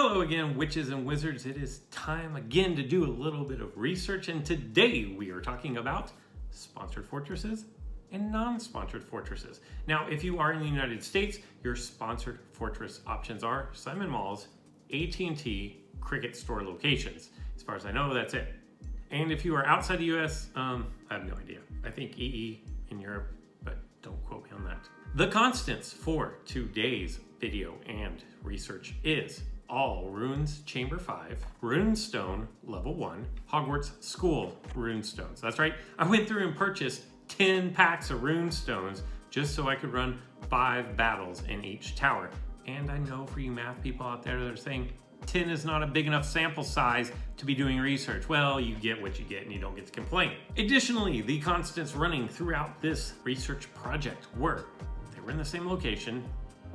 Hello again, witches and wizards. It is time again to do a little bit of research, and today we are talking about sponsored fortresses and non-sponsored fortresses. Now, if you are in the United States, your sponsored fortress options are Simon Malls, AT&T, Cricket store locations. As far as I know, that's it. And if you are outside the US, I have no idea. I think EE in Europe, but don't quote me on that. The constants for today's video and research is all Runes Chamber 5, Runestone Level 1, Hogwarts School Runestones. That's right, I went through and purchased 10 packs of Runestones just so I could run 5 battles in each tower. And I know for you math people out there that are saying 10 is not a big enough sample size to be doing research. Well, you get what you get and you don't get to complain. Additionally, the constants running throughout this research project were, they were in the same location,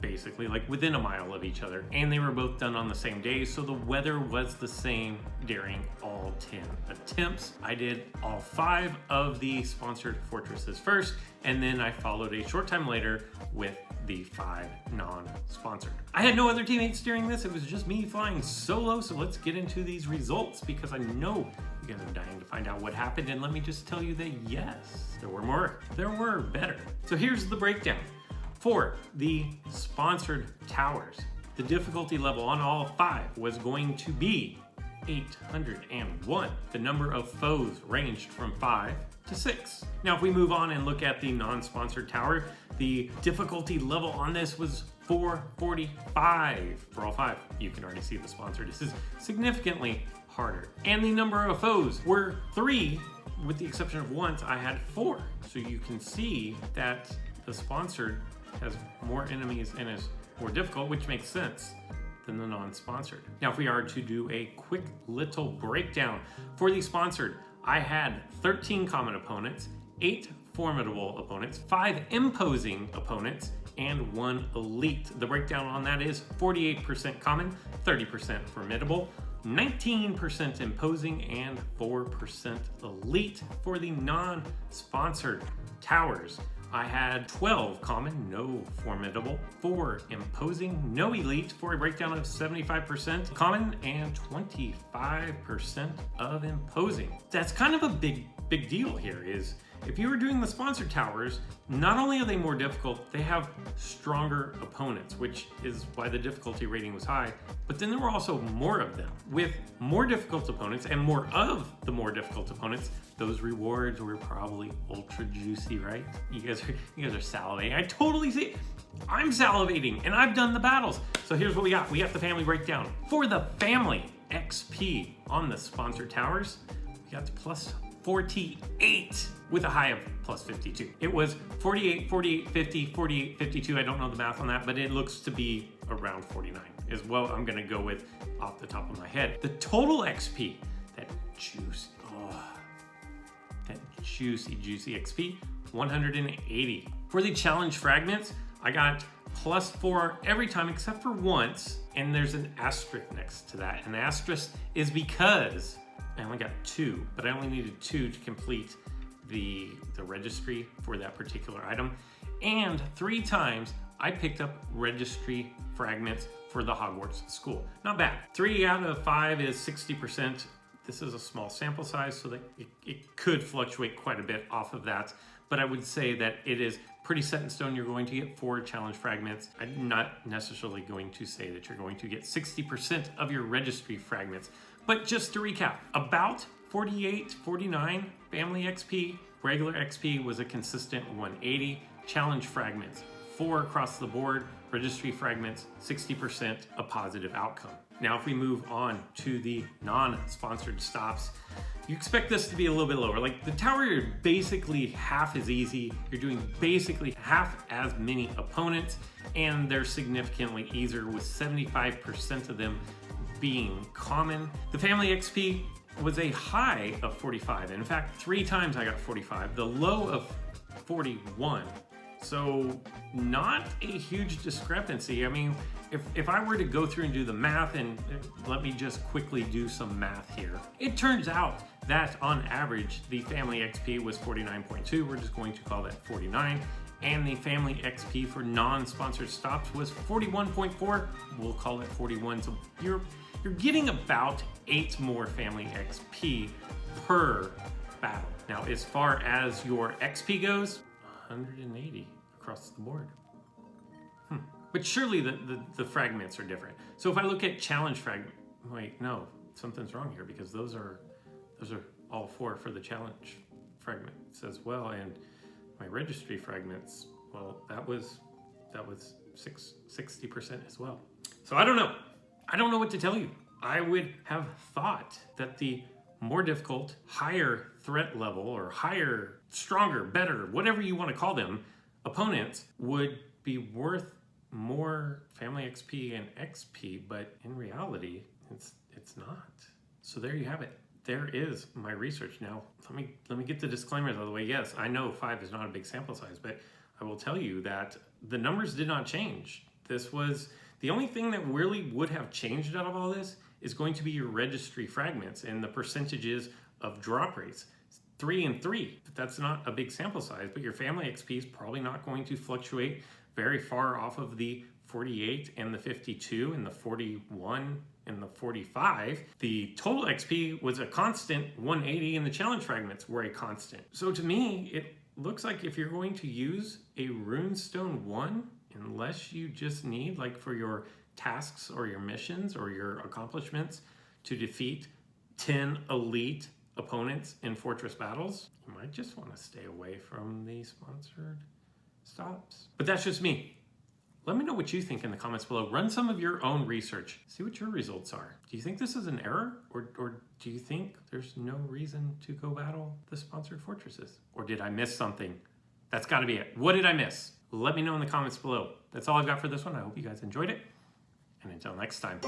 basically like within a mile of each other, and they were both done on the same day, so the weather was the same during all 10 attempts. I did all 5 of the sponsored fortresses first, and then I followed a short time later with the 5 non-sponsored. I had no other teammates during this, it was just me flying solo, so let's get into these results because I know you guys are dying to find out what happened, and let me just tell you that yes, there were better. So here's the breakdown. For the sponsored towers, the difficulty level on all 5 was going to be 801. The number of foes ranged from 5 to 6. Now, if we move on and look at the non-sponsored tower, the difficulty level on this was 445 for all 5. You can already see the sponsored. This is significantly harder. And the number of foes were 3, with the exception of once I had 4. So you can see that the sponsored has more enemies and is more difficult, which makes sense than the non-sponsored. Now, if we are to do a quick little breakdown for the sponsored, I had 13 common opponents, 8 formidable opponents, 5 imposing opponents, and 1 elite. The breakdown on that is 48% common, 30% formidable, 19% imposing, and 4% elite. For the non-sponsored towers, I had 12 common, no formidable, 4 imposing, no elite, for a breakdown of 75% common and 25% of imposing. That's kind of a big deal here is if you were doing the sponsored towers, not only are they more difficult, they have stronger opponents, which is why the difficulty rating was high, but then there were also more of them. With more difficult opponents and more of the more difficult opponents, those rewards were probably ultra juicy, right? You guys are salivating. I totally see. I'm salivating and I've done the battles. So here's what we got. We got the family breakdown. For the family XP on the sponsored towers, we got plus 48 with a high of plus 52. It was 48, 48, 50, 48, 52. I don't know the math on that, but it looks to be around 49 is what I'm gonna go with off the top of my head. The total XP, that juicy XP, 180. For the challenge fragments, I got plus 4 every time except for once, and there's an asterisk next to that. And the asterisk is because I only got 2, but I only needed 2 to complete the registry for that particular item. And 3 times I picked up registry fragments for the Hogwarts School. Not bad. 3 out of 5 is 60%. This is a small sample size, so that it could fluctuate quite a bit off of that. But I would say that it is pretty set in stone. You're going to get 4 challenge fragments. I'm not necessarily going to say that you're going to get 60% of your registry fragments. But just to recap, about 48, 49 family XP, regular XP was a consistent 180, challenge fragments 4 across the board, registry fragments 60%, a positive outcome. Now, if we move on to the non-sponsored stops, you expect this to be a little bit lower. Like the tower is basically half as easy. You're doing basically half as many opponents, and they're significantly easier with 75% of them being common. The family XP was a high of 45. In fact, 3 times I got 45, the low of 41. So not a huge discrepancy. I mean, if I were to go through and do the math, and let me just quickly do some math here. It turns out that on average, the family XP was 49.2. We're just going to call that 49. and the family XP for non-sponsored stops was 41.4. We'll call it 41. So you're getting about 8 more family XP per battle. Now, as far as your XP goes, 180 across the board. But surely the fragments are different. So if I look at challenge fragment, wait, no, something's wrong here, because those are all 4 for the challenge fragments as well, and my registry fragments, well, that was 60% as well. So I don't know what to tell you. I would have thought that the more difficult, higher threat level, or higher, stronger, better, whatever you want to call them, opponents would be worth more family XP and XP, but in reality, it's not. So there you have it. There is my research. Now, let me get the disclaimers out of the way. Yes, I know 5 is not a big sample size, but I will tell you that the numbers did not change. This was the only thing that really would have changed out of all this is going to be your registry fragments and the percentages of drop rates. 3 and 3, but that's not a big sample size, but your family XP is probably not going to fluctuate very far off of the 48 and the 52 and the 41 and the 45. The total XP was a constant 180, and the challenge fragments were a constant. So to me, it looks like if you're going to use a Runestone 1, unless you just need, like for your tasks or your missions or your accomplishments, to defeat 10 elite opponents in fortress battles, you might just want to stay away from the sponsored stops. But that's just me. Let me know what you think in the comments below. Run some of your own research. See what your results are. Do you think this is an error? Or do you think there's no reason to go battle the sponsored fortresses? Or did I miss something? That's got to be it. What did I miss? Let me know in the comments below. That's all I've got for this one. I hope you guys enjoyed it. And until next time.